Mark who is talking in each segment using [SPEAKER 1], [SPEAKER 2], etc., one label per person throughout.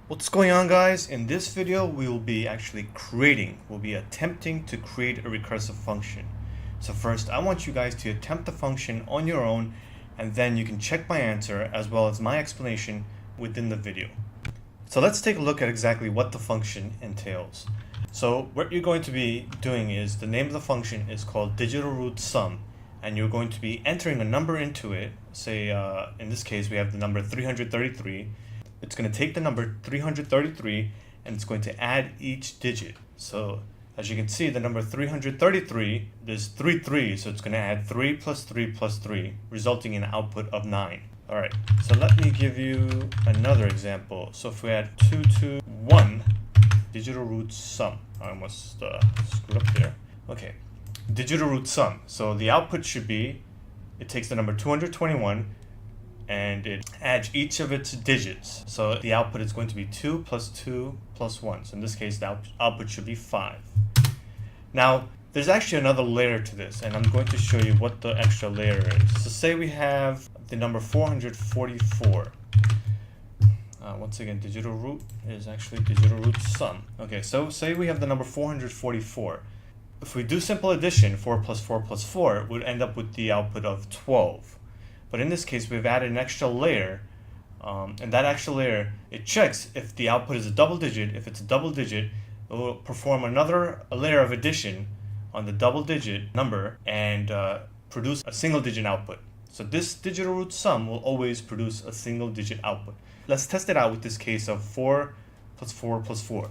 [SPEAKER 1] What's going on, guys? In this video we will be attempting to create a recursive function. So first I want you guys to attempt the function on your own, and then you can check my answer as well as my explanation within the video. So let's take a look at exactly what the function entails. So what you're going to be doing is, the name of the function is called digital root sum, and you're going to be entering a number into it. Say in this case we have the number 333. It's going to take the number 333 and it's going to add each digit. So as you can see, the number 333, there's 3 3s, so it's going to add 3 plus 3 plus 3, resulting in an output of 9. Alright, so let me give you another example. So if we add 2 2 1, digital root sum. I almost screwed up there. Okay, digital root sum. So the output should be, it takes the number 221 and it adds each of its digits. So the output is going to be 2 plus 2 plus 1. So in this case, the output should be 5. Now, there's actually another layer to this, and I'm going to show you what the extra layer is. So say we have the number 444. Once again, digital root is actually digital root sum. Okay, so say we have the number 444. If we do simple addition, 4 plus 4 plus 4 would end up with the output of 12. But in this case, we've added an extra layer, and that extra layer, it checks if the output is a double digit. If it's a double digit, it will perform a layer of addition on the double digit number and produce a single digit output. So this digital root sum will always produce a single digit output. Let's test it out with this case of 4 plus 4 plus 4.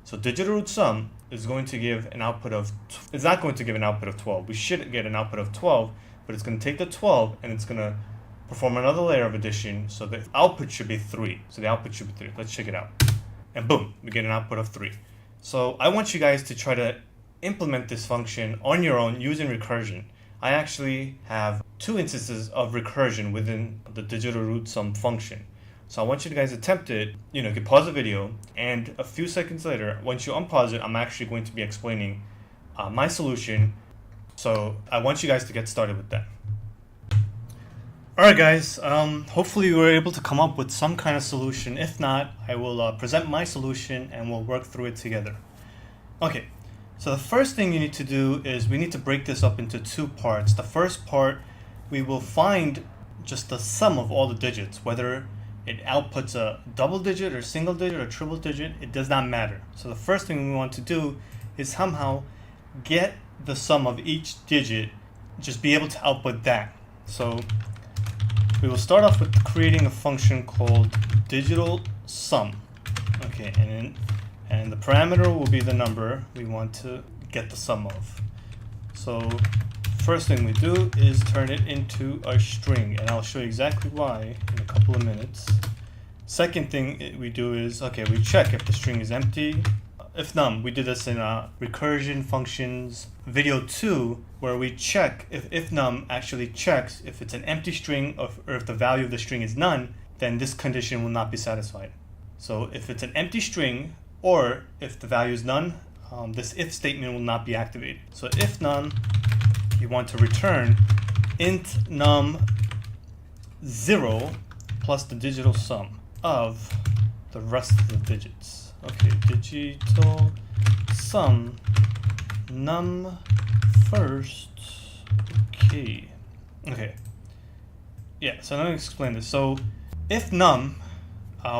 [SPEAKER 1] So digital root sum is going to give an output of, it's not going to give an output of 12. We should get an output of 12, but it's going to take the 12 and it's going to perform another layer of addition, so the output should be 3. So the output should be 3. Let's check it out. And boom, we get an output of 3. So I want you guys to try to implement this function on your own using recursion. I actually have 2 instances of recursion within the digital root sum function. So I want you guys to attempt it. You can pause the video, and a few seconds later, once you unpause it, I'm actually going to be explaining my solution. So I want you guys to get started with that. Alright guys, hopefully you were able to come up with some kind of solution. If not, I will present my solution and we'll work through it together. Okay, so the first thing you need to do is we need to break this up into 2 parts. The first part, we will find just the sum of all the digits, whether it outputs a double digit or single digit or triple digit, it does not matter. So the first thing we want to do is somehow get the sum of each digit, just be able to output that. So we will start off with creating a function called digital sum. Okay, and the parameter will be the number we want to get the sum of. So first thing we do is turn it into a string, and I'll show you exactly why in a couple of minutes. Second thing we do is, okay, we check if the string is empty. If num, we did this in recursion functions video 2, where we check if num actually checks if it's an empty string or if the value of the string is none, then this condition will not be satisfied. So if it's an empty string or if the value is none, this if statement will not be activated. So if none, you want to return int num 0 plus the digital sum of the rest of the digits. Okay, digital sum num first. Okay. Yeah, so let me explain this. So if num,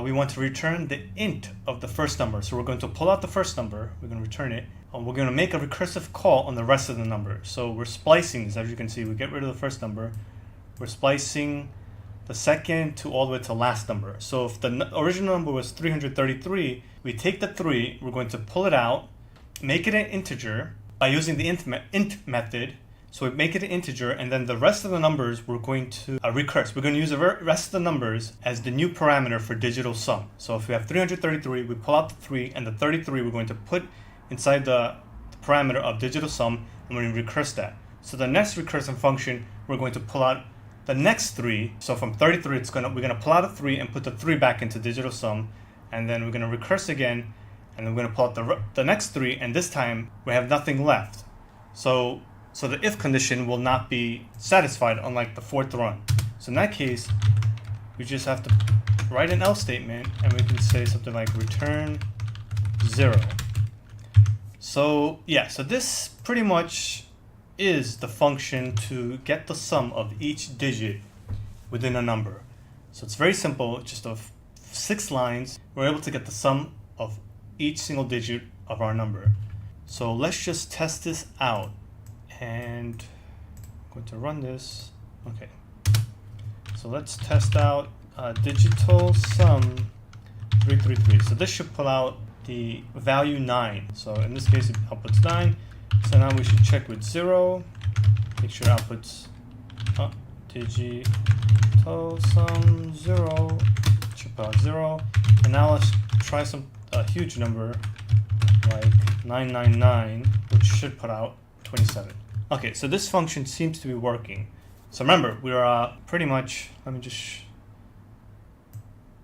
[SPEAKER 1] we want to return the int of the first number. So we're going to pull out the first number, we're going to return it, and we're going to make a recursive call on the rest of the number. So we're splicing this. As you can see, we get rid of the first number, we're splicing the second to all the way to the last number. So if the original number was 333, we take the 3, we're going to pull it out, make it an integer by using the int method. So we make it an integer, and then the rest of the numbers we're going to recurse. We're going to use the rest of the numbers as the new parameter for digital sum. So if we have 333, we pull out the 3, and the 33 we're going to put inside the parameter of digital sum, and we're going to recurse that. So the next recursive function, we're going to pull out the next 3. So from 33, we're going to pull out a 3 and put the 3 back into digital sum, and then we're going to recurse again, and then we're going to pull out the next 3, and this time we have nothing left. So the if condition will not be satisfied, unlike the 4th run. So in that case, we just have to write an else statement, and we can say something like return 0. So yeah, so this pretty much is the function to get the sum of each digit within a number. So it's very simple, just of 6 lines, we're able to get the sum of each single digit of our number. So let's just test this out, and I'm going to run this. Okay, so let's test out digital sum 333. So this should pull out the value 9. So in this case, it outputs 9. So now we should check with 0. Make sure it outputs digital sum 0. Should pull out 0. And now let's try a huge number like 999, which should put out 27. Okay, so this function seems to be working. So remember, we're pretty much, let me just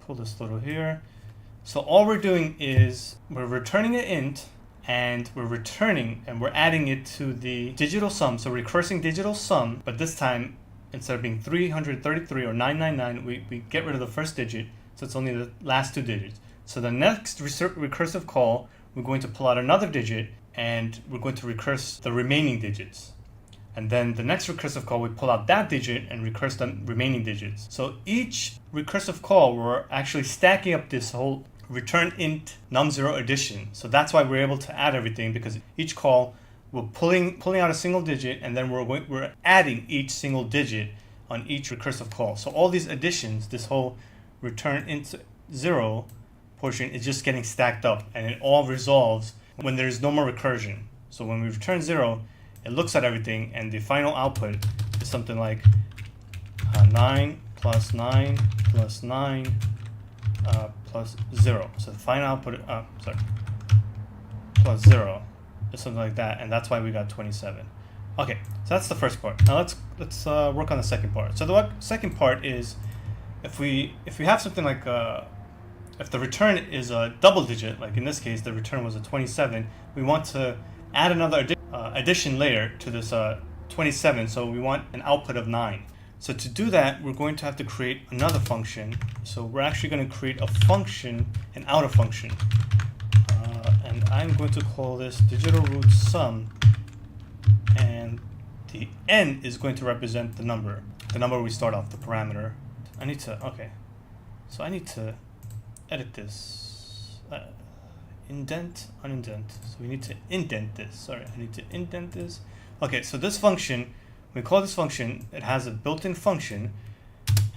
[SPEAKER 1] pull this little here. So all we're doing is we're returning an int, and we're adding it to the digital sum. So we're recursing digital sum, but this time, instead of being 333 or 999, we get rid of the first digit, so it's only the last 2 digits. So the next recursive call, we're going to pull out another digit, and we're going to recurse the remaining digits. And then the next recursive call, we pull out that digit and recurse the remaining digits. So each recursive call, we're actually stacking up this whole return int num0 addition. So that's why we're able to add everything, because each call, we're pulling out a single digit, and then we're adding each single digit on each recursive call. So all these additions, this whole return int 0 portion is just getting stacked up, and it all resolves when there's no more recursion. So when we return 0, it looks at everything, and the final output is something like 9 plus 9 plus 9 plus 0. So the final output, plus 0 is something like that, and that's why we got 27. Okay, so that's the first part. Now let's work on the second part. So the second part is if we have something like if the return is a double digit, like in this case the return was a 27, we want to add another addition layer to this 27, so we want an output of 9. So to do that, we're going to have to create another function. So we're actually going to create a function, an outer function, and I'm going to call this digital root sum, and the n is going to represent the number we start off, the parameter. I need to edit this, indent, unindent. So we need to indent this. Sorry, I need to indent this. Okay, so this function, we call this function, it has a built-in function,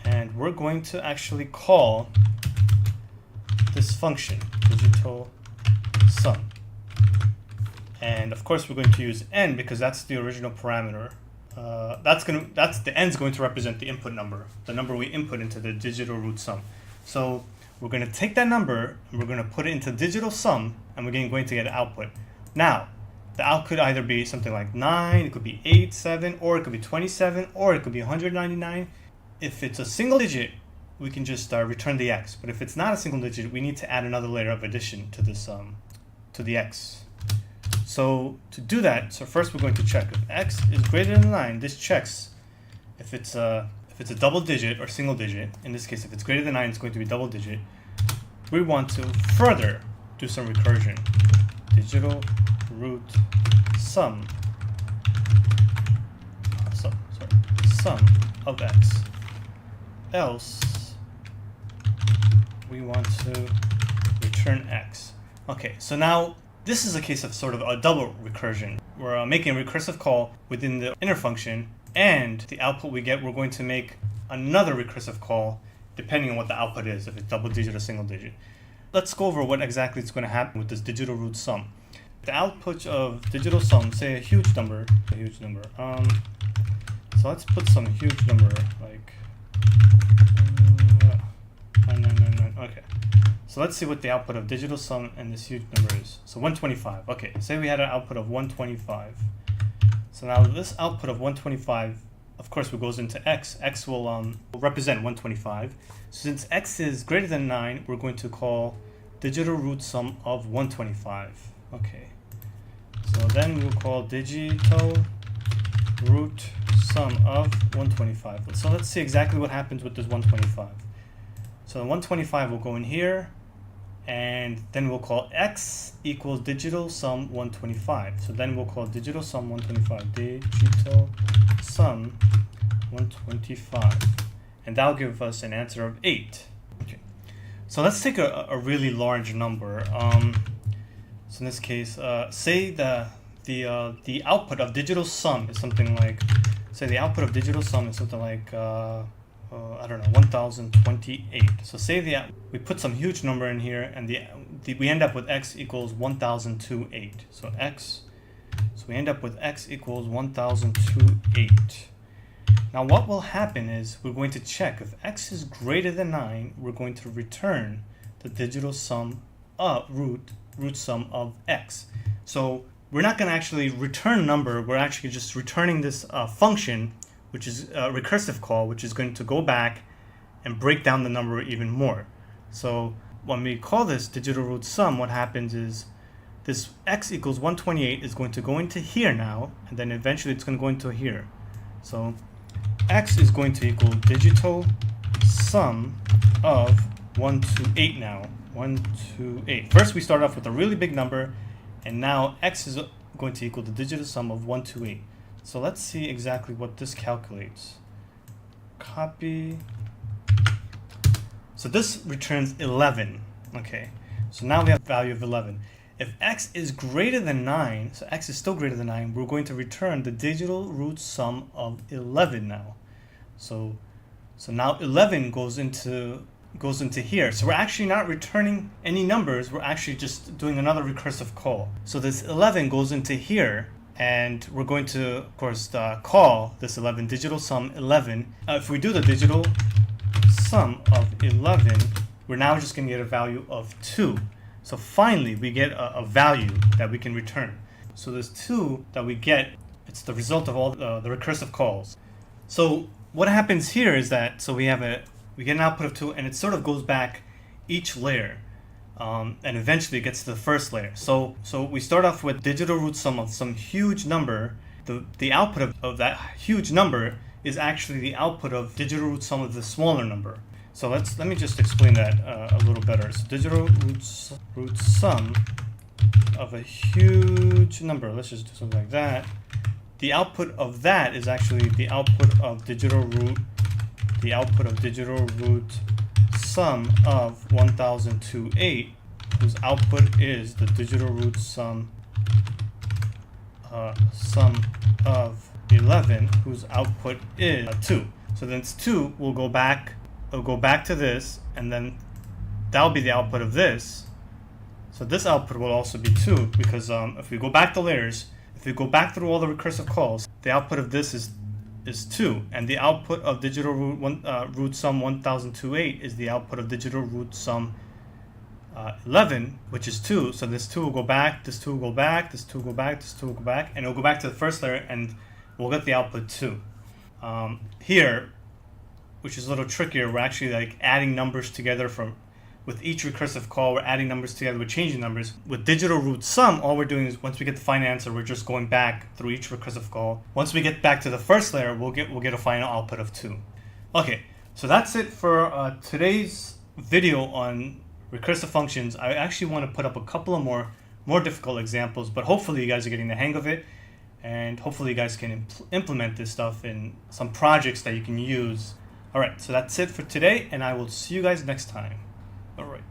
[SPEAKER 1] and we're going to actually call this function, digital sum. And of course we're going to use n because that's the original parameter. The n's going to represent the input number, the number we input into the digital root sum. So we're going to take that number and we're going to put it into digital sum, and we're going to get an output. Now, the output could either be something like 9, it could be 8, 7, or it could be 27, or it could be 199. If it's a single digit, we can just return the x. But if it's not a single digit, we need to add another layer of addition to this to the x. So to do that, so first we're going to check if x is greater than 9. This checks if it's a double digit or single digit. In this case, if it's greater than 9, it's going to be double digit. We want to further do some recursion. Digital root sum of x. Else, we want to return x. Okay, so now this is a case of sort of a double recursion. We're making a recursive call within the inner function, and the output we get, we're going to make another recursive call depending on what the output is, if it's double digit or single digit. Let's go over what exactly is going to happen with this digital root sum. The output of digital sum, say a huge number. So let's put some huge number like 9999. Okay. So let's see what the output of digital sum and this huge number is. So 125. Okay, say we had an output of 125. So now this output of 125, of course, what goes into x. X will represent 125. Since x is greater than 9, we're going to call digital root sum of 125. Okay. So then we'll call digital root sum of 125. So let's see exactly what happens with this 125. So So 125 will go in here, and then we'll call x equals digital sum 125. So then we'll call digital sum 125, digital sum 125. And that'll give us an answer of 8. Okay. So let's take a really large number. So in this case, say the output of digital sum is something like, I don't know, 1028. So say we put some huge number in here, and we end up with x equals 1028. So we end up with x equals 1028. Now what will happen is we're going to check if x is greater than 9, we're going to return the digital sum of root sum of x. So we're not going to actually return a number, we're actually just returning this function, which is a recursive call, which is going to go back and break down the number even more. So when we call this digital root sum, what happens is this x equals 128 is going to go into here now, and then eventually it's going to go into here. So x is going to equal digital sum of 1 to 8 now. 1 to 8. First we start off with a really big number, and now x is going to equal the digital sum of 1 to 8. So let's see exactly what this calculates. Copy. So this returns 11. Okay, so now we have a value of 11. If x is greater than 9, so x is still greater than 9, we're going to return the digital root sum of 11 now. So now 11 goes into here. So we're actually not returning any numbers, we're actually just doing another recursive call. So this 11 goes into here, and we're going to, of course, call this 11 digital sum 11. If we do the digital sum of 11, we're now just going to get a value of 2. So finally we get a value that we can return. So this 2 that we get, it's the result of all the recursive calls. So what happens here is that, so we get an output of 2, and it sort of goes back each layer, and eventually it gets to the first layer. So we start off with digital root sum of some huge number. The output of that huge number is actually the output of digital root sum of the smaller number. So let me just explain that a little better. So digital root sum of a huge number, let's just do something like that. The output of that is actually the output of digital root sum of 1028, whose output is the digital root sum of 11, whose output is 2. So then 2 will go back. It'll go back to this, and then that'll be the output of this. So this output will also be 2, because if we go back the layers, if we go back through all the recursive calls, the output of this is 2, and the output of digital root sum 1028 is the output of digital root sum 11, which is 2. So this 2 will go back, this 2 will go back, this 2 will go back, this 2 will go back, and it'll go back to the first layer, and we'll get the output 2. Here, which is a little trickier, we're actually like adding numbers together with each recursive call. We're adding numbers together, we're changing numbers. With digital root sum, all we're doing is once we get the final answer, we're just going back through each recursive call. Once we get back to the first layer, we'll get a final output of 2. Okay, so that's it for today's video on recursive functions. I actually want to put up a couple of more difficult examples, but hopefully you guys are getting the hang of it, and hopefully you guys can implement this stuff in some projects that you can use. Alright, so that's it for today, and I will see you guys next time. Alright.